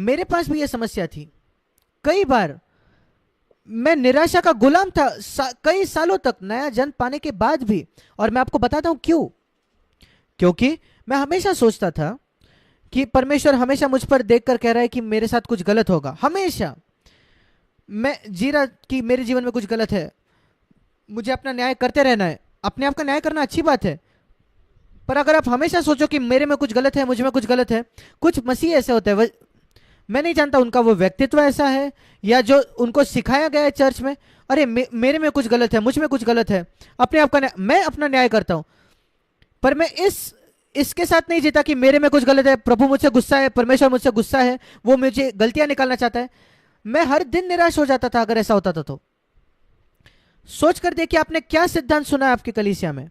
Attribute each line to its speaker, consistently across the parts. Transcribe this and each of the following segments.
Speaker 1: मेरे पास भी यह समस्या थी। कई बार मैं निराशा का गुलाम था कई सालों तक, नया जन्म पाने के बाद भी। और मैं आपको बताता हूं क्यों। क्योंकि मैं हमेशा सोचता था कि परमेश्वर हमेशा मुझ पर देखकर कह रहा है कि मेरे साथ कुछ गलत होगा। हमेशा मैं जी रहा कि मेरे जीवन में कुछ गलत है, मुझे अपना न्याय करते रहना है। अपने आप का न्याय करना अच्छी बात है, पर अगर आप हमेशा सोचो कि मेरे में कुछ गलत है, मुझ में कुछ गलत है। कुछ मसीह ऐसे होते हैं, मैं नहीं जानता उनका वो व्यक्तित्व ऐसा है या जो उनको सिखाया गया है चर्च में। अरे मेरे में कुछ गलत है, मुझ में कुछ गलत है, अपने आप का मैं अपना न्याय करता हूं। पर मैं इसके साथ नहीं जीता कि मेरे में कुछ गलत है, प्रभु मुझसे गुस्सा है, परमेश्वर मुझसे गुस्सा है, वो मुझे गलतियां निकालना चाहता है। मैं हर दिन निराश हो जाता था अगर ऐसा होता था तो। सोच कर देखिए आपने क्या सिद्धांत सुना है आपकी कलीसिया में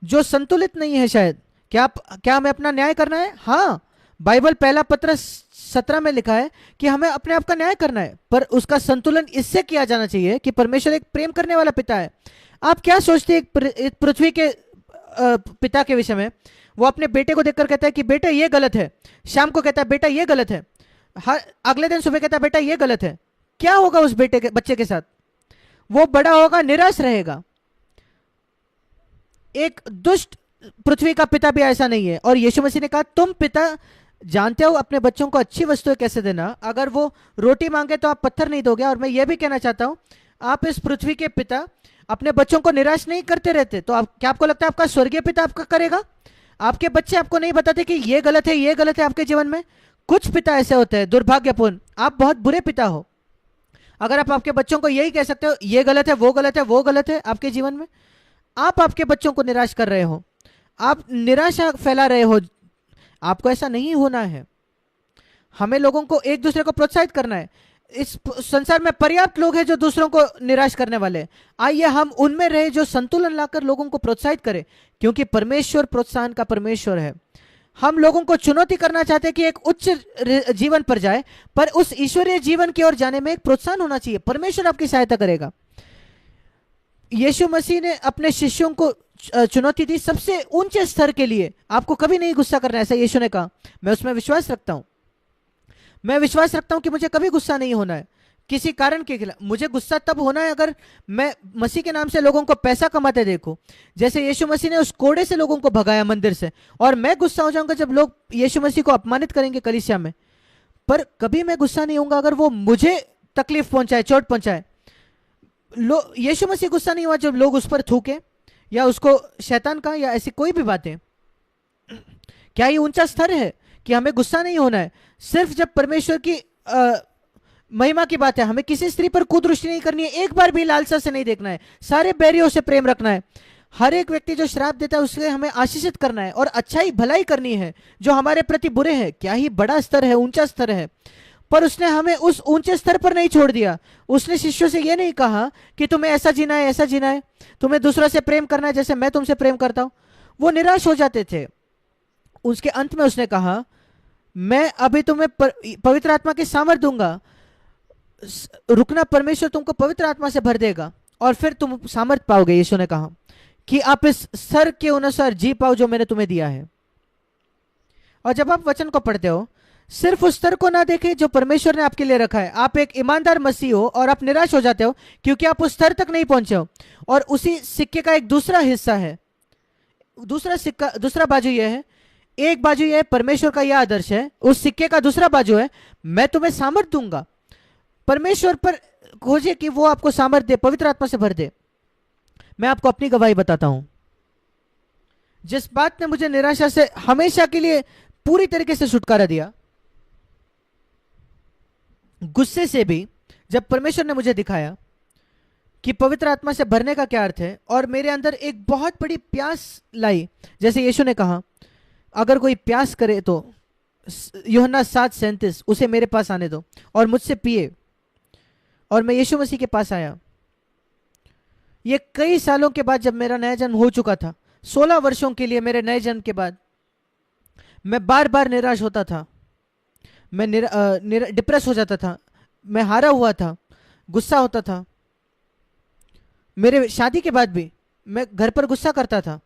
Speaker 1: जो संतुलित नहीं है शायद। क्या हमें अपना न्याय करना है? हाँ, बाइबल पहला पत्र 17 में लिखा है कि हमें अपने आप का न्याय करना है, पर उसका संतुलन इससे किया जाना चाहिए कि परमेश्वर एक प्रेम करने वाला पिता है। आप क्या सोचते हैं एक पृथ्वी के पिता के विषय में? वो अपने बेटे को देखकर कहता है कि बेटा ये गलत है, शाम को कहता है बेटा ये गलत है, हर अगले दिन सुबह कहता है बेटा ये गलत है। क्या होगा उस बच्चे के साथ? वो बड़ा होगा, निराश रहेगा। एक दुष्ट पृथ्वी का पिता भी ऐसा नहीं है। और यीशु मसीह ने कहा तुम पिता जानते हो अपने बच्चों को अच्छी वस्तुएं कैसे देना, अगर वो रोटी मांगे तो आप पत्थर नहीं दोगे। और मैं ये भी कहना चाहता हूं, आप इस पृथ्वी के पिता अपने बच्चों को निराश नहीं करते रहते, तो क्या आपको लगता है आपका स्वर्गीय पिता आपका करेगा? आपके बच्चे आपको नहीं बताते कि ये गलत है, ये गलत है आपके जीवन में? कुछ पिता ऐसे होते हैं दुर्भाग्यपूर्ण, आप बहुत बुरे पिता हो अगर आप आपके बच्चों को यही कह सकते हो ये गलत है, वो गलत है, वो गलत है आपके जीवन में। आप आपके बच्चों को निराश कर रहे हो, आप निराशा फैला रहे हो। आपको ऐसा नहीं होना है। हमें लोगों को एक दूसरे को प्रोत्साहित करना है। इस संसार में पर्याप्त लोग हैं जो दूसरों को निराश करने वाले। आइए हम उनमें रहे जो संतुलन लाकर लोगों को प्रोत्साहित करें, क्योंकि परमेश्वर प्रोत्साहन का परमेश्वर है। हम लोगों को चुनौती करना चाहते हैं कि एक उच्च जीवन पर जाए, पर उस ईश्वरीय जीवन की ओर जाने में एक प्रोत्साहन होना चाहिए। परमेश्वर आपकी सहायता करेगा। यीशु मसीह ने अपने शिष्यों को चुनौती दी सबसे ऊंचे स्तर के लिए। आपको कभी नहीं गुस्सा करना है, ऐसा यीशु ने कहा। मैं उसमें विश्वास रखता हूं। मैं विश्वास रखता हूं कि मुझे कभी गुस्सा नहीं होना है किसी कारण के खिलाफ। मुझे गुस्सा तब होना है अगर मैं मसीह के नाम से लोगों को पैसा कमाते देखूं, जैसे यीशु मसीह ने उस कोड़े से लोगों को भगाया मंदिर से। और मैं गुस्सा हो जाऊंगा जब लोग यीशु मसीह को अपमानित करेंगे कलीसिया में। पर कभी मैं गुस्सा नहीं होऊंगा अगर वो मुझे तकलीफ पहुंचाए, चोट पहुंचाए। यीशु मसीह गुस्सा नहीं हुआ जब लोग उस पर थूके या उसको शैतान कहा या ऐसी कोई भी बातें। क्या ये ऊंचा स्तर है कि हमें गुस्सा नहीं होना है? सिर्फ जब परमेश्वर की महिमा की बात है। हमें किसी स्त्री पर कुदृष्टि नहीं करनी है, एक बार भी लालसा से नहीं देखना है, सारे बैरियों से प्रेम रखना है। हर एक व्यक्ति जो श्राप देता है उससे हमें आशीषित करना है और अच्छाई भलाई करनी है। जो हमारे प्रति बुरे हैं, क्या ही बड़ा स्तर है, ऊंचा स्तर है। पर उसने हमें उस ऊंचे स्तर पर नहीं छोड़ दिया। उसने शिष्यों से यह नहीं कहा कि तुम्हें ऐसा जीना है, ऐसा जीना है, तुम्हें दूसरों से प्रेम करना है जैसे मैं तुमसे प्रेम करता हूं। वो निराश हो जाते थे। उसके अंत में उसने कहा मैं अभी तुम्हें पवित्र आत्मा की सामर्थ दूंगा। रुकना, परमेश्वर तुमको पवित्र आत्मा से भर देगा और फिर तुम सामर्थ पाओगे। यीशु ने कहा कि आप इस स्तर के अनुसार जी पाओ जो मैंने तुम्हें दिया है। और जब आप वचन को पढ़ते हो, सिर्फ उस स्तर को ना देखें जो परमेश्वर ने आपके लिए रखा है। आप एक ईमानदार मसीह हो और आप निराश हो जाते हो क्योंकि आप उस स्तर तक नहीं पहुंचे हो। और उसी सिक्के का एक दूसरा हिस्सा है, दूसरा सिक्का, दूसरा बाजू यह है। एक बाजू यह परमेश्वर का यह आदर्श है, उस सिक्के का दूसरा बाजू है मैं तुम्हें सामर्थ दूंगा। परमेश्वर पर खोजे कि वो आपको सामर्थ दे, पवित्र आत्मा से भर दे। मैं आपको अपनी गवाही बताता हूं। जिस बात ने मुझे निराशा से हमेशा के लिए पूरी तरीके से छुटकारा दिया, गुस्से से भी, जब परमेश्वर ने मुझे दिखाया कि पवित्र आत्मा से भरने का क्या अर्थ है और मेरे अंदर एक बहुत बड़ी प्यास लाई। जैसे यीशु ने कहा अगर कोई प्यास करे तो यूहन्ना 7:37 उसे मेरे पास आने दो और मुझसे पिए। और मैं यीशु मसीह के पास आया। ये कई सालों के बाद जब मेरा नया जन्म हो चुका था, 16 वर्षों के लिए मेरे नए जन्म के बाद मैं बार बार निराश होता था। मैं डिप्रेस हो जाता था, मैं हारा हुआ था, गुस्सा होता था। मेरे शादी के बाद भी मैं घर पर गुस्सा करता था।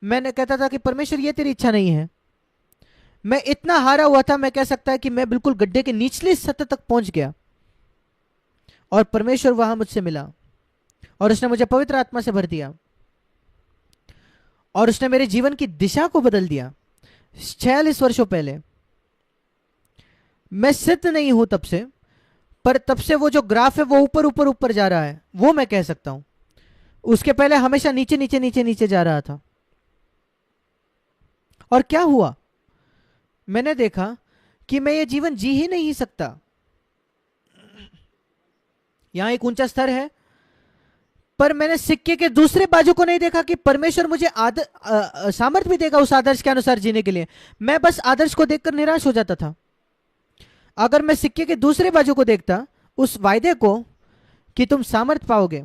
Speaker 1: मैंने कहता था कि परमेश्वर ये तेरी इच्छा नहीं है। मैं इतना हारा हुआ था, मैं कह सकता है कि मैं बिल्कुल गड्ढे के निचले सतह तक पहुंच गया, और परमेश्वर वहां मुझसे मिला और उसने मुझे पवित्र आत्मा से भर दिया और उसने मेरे जीवन की दिशा को बदल दिया। 46 वर्षों पहले मैं सिद्ध नहीं हूं तब से, पर तब से वो जो ग्राफ है वो ऊपर ऊपर ऊपर जा रहा है, वो मैं कह सकता हूं। उसके पहले हमेशा नीचे नीचे नीचे नीचे जा रहा था। और क्या हुआ, मैंने देखा कि मैं ये जीवन जी ही नहीं सकता। यहां एक ऊंचा स्तर है, पर मैंने सिक्के के दूसरे बाजू को नहीं देखा कि परमेश्वर मुझे सामर्थ्य भी देगा उस आदर्श के अनुसार जीने के लिए। मैं बस आदर्श को देखकर निराश हो जाता था। अगर मैं सिक्के के दूसरे बाजू को देखता, उस वायदे को कि तुम सामर्थ्य पाओगे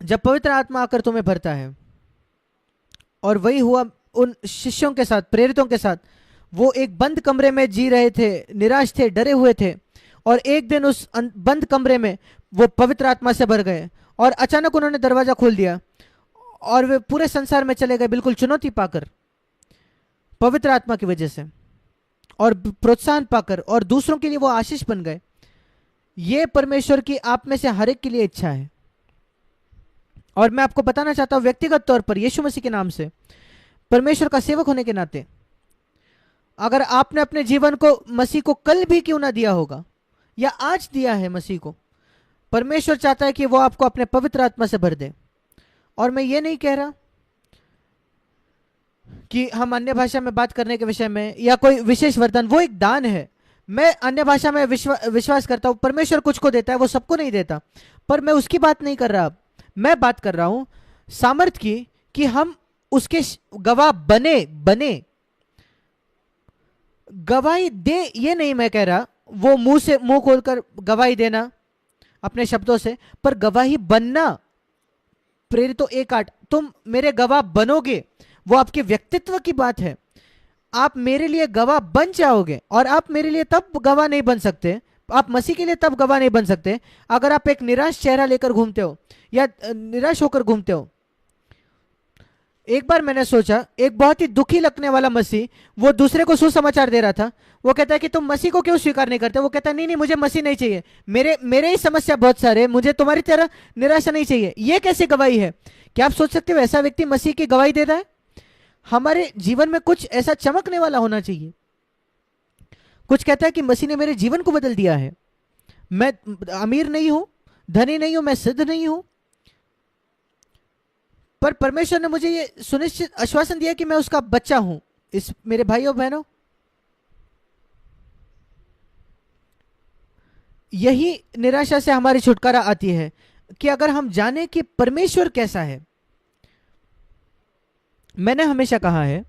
Speaker 1: जब पवित्र आत्मा आकर तुम्हें भरता है, और वही हुआ उन शिष्यों के साथ, प्रेरितों के साथ। वो एक बंद कमरे में जी रहे थे, निराश थे, डरे हुए थे, और एक दिन उस बंद कमरे में वो पवित्र आत्मा से भर गए और अचानक उन्होंने दरवाजा खोल दिया और वे पूरे संसार में चले गए, बिल्कुल चुनौती पाकर, पवित्र आत्मा की वजह से, और प्रोत्साहन पाकर, और दूसरों के लिए वो आशीष बन गए। ये परमेश्वर की आप में से हर एक के लिए इच्छा है। और मैं आपको बताना चाहता हूं व्यक्तिगत तौर पर, यीशु मसीह के नाम से, परमेश्वर का सेवक होने के नाते, अगर आपने अपने जीवन को मसीह को कल भी क्यों ना दिया होगा या आज दिया है मसीह को, परमेश्वर चाहता है कि वो आपको अपने पवित्र आत्मा से भर दे। और मैं ये नहीं कह रहा कि हम अन्य भाषा में बात करने के विषय में या कोई विशेष वरदान, वो एक दान है। मैं अन्य भाषा में विश्वास करता हूं, परमेश्वर कुछ को देता है, वो सबको नहीं देता, पर मैं उसकी बात नहीं कर रहा। मैं बात कर रहा हूं सामर्थ्य की, कि हम उसके गवाह बने गवाही दे। ये नहीं मैं कह रहा वो मुंह खोलकर गवाही देना अपने शब्दों से, पर गवाही बनना। प्रेरितों 1:8, तुम मेरे गवाह बनोगे, वो आपके व्यक्तित्व की बात है। आप मेरे लिए गवाह बन जाओगे, और आप मेरे लिए तब गवाह नहीं बन सकते, आप मसीह के लिए तब गवाह नहीं बन सकते अगर आप एक निराश चेहरा लेकर घूमते हो या निराश होकर घूमते हो। एक बार मैंने सोचा, एक बहुत ही दुखी लगने वाला मसीह वो दूसरे को सुसमाचार दे रहा था। वो कहता है कि तुम मसीह को क्यों स्वीकार नहीं करते। वो कहता है नहीं नहीं, मुझे मसीह नहीं चाहिए, मेरे ही समस्या बहुत सारे, मुझे तुम्हारी तरह निराशा नहीं चाहिए। ये कैसे गवाही है? क्या आप सोच सकते हो ऐसा व्यक्ति मसीह की गवाही देता है? हमारे जीवन में कुछ ऐसा चमकने वाला होना चाहिए। कुछ कहता है कि मसीह ने मेरे जीवन को बदल दिया है। मैं अमीर नहीं हूं, धनी नहीं हूं, मैं सिद्ध नहीं हूं, पर परमेश्वर ने मुझे ये सुनिश्चित आश्वासन दिया कि मैं उसका बच्चा हूं। इस मेरे भाइयों बहनों, यही निराशा से हमारी छुटकारा आती है कि अगर हम जाने कि परमेश्वर कैसा है। मैंने हमेशा कहा है,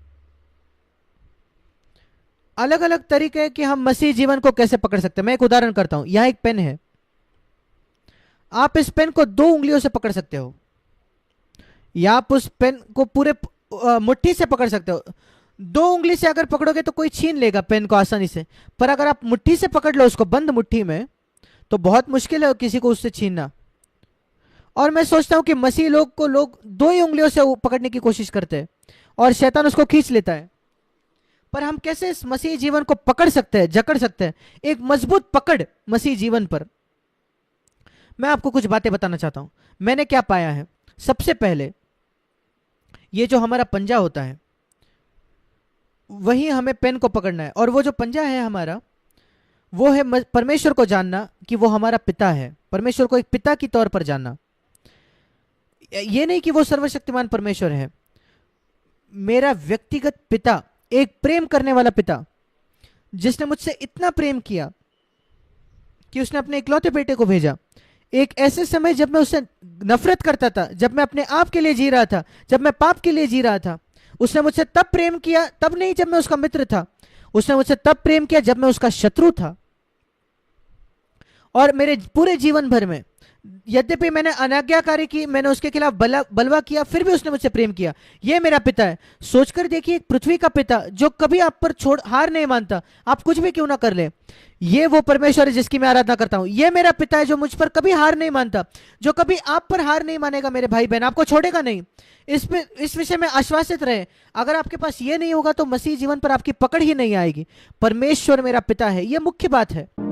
Speaker 1: अलग अलग तरीके कि हम मसीह जीवन को कैसे पकड़ सकते हैं। मैं एक उदाहरण करता हूं। यहां एक पेन है, आप इस पेन को 2 उंगलियों से पकड़ सकते हो, या आप उस पेन को पूरे मुट्ठी से पकड़ सकते हो। 2 उंगली से अगर पकड़ोगे तो कोई छीन लेगा पेन को आसानी से, पर अगर आप मुट्ठी से पकड़ लो उसको बंद मुट्ठी में, तो बहुत मुश्किल है किसी को उससे छीनना। और मैं सोचता हूं कि मसीह लोग 2 ही उंगलियों से पकड़ने की कोशिश करते हैं और शैतान उसको खींच लेता है। पर हम कैसे इस मसीह जीवन को पकड़ सकते हैं, जकड़ सकते हैं, एक मजबूत पकड़ मसीह जीवन पर? मैं आपको कुछ बातें बताना चाहता हूं। मैंने क्या पाया है, सबसे पहले ये जो हमारा पंजा होता है, वही हमें पेन को पकड़ना है। और वो जो पंजा है हमारा, वो है परमेश्वर को जानना कि वो हमारा पिता है, परमेश्वर को एक पिता की तौर पर जानना। ये नहीं कि वो सर्वशक्तिमान परमेश्वर है, मेरा व्यक्तिगत पिता, एक प्रेम करने वाला पिता, जिसने मुझसे इतना प्रेम किया कि उसने अपने इकलौते बेटे को भेजा। एक ऐसे समय जब मैं उससे नफरत करता था, जब मैं अपने आप के लिए जी रहा था, जब मैं पाप के लिए जी रहा था, उसने मुझसे तब प्रेम किया, तब नहीं जब मैं उसका मित्र था। उसने मुझसे तब प्रेम किया जब मैं उसका शत्रु था। और मेरे पूरे जीवन भर में यद्यपि मैंने अनाज्ञाकारी की, मैंने उसके खिलाफ बलवा किया, फिर भी उसने मुझसे प्रेम किया। ये मेरा पिता है। सोचकर देखिए, एक पृथ्वी का पिता जो कभी आप पर छोड़ हार नहीं मानता, आप कुछ भी क्यों ना कर ले। ये वो परमेश्वर है जिसकी मैं आराधना करता हूं। ये मेरा पिता है जो मुझ पर कभी हार नहीं मानता, जो कभी आप पर हार नहीं मानेगा। मेरे भाई बहन, आपको छोड़ेगा नहीं। इस विषय में आश्वासित रहे। अगर आपके पास ये नहीं होगा तो मसीह जीवन पर आपकी पकड़ ही नहीं आएगी। परमेश्वर मेरा पिता है, ये मुख्य बात है।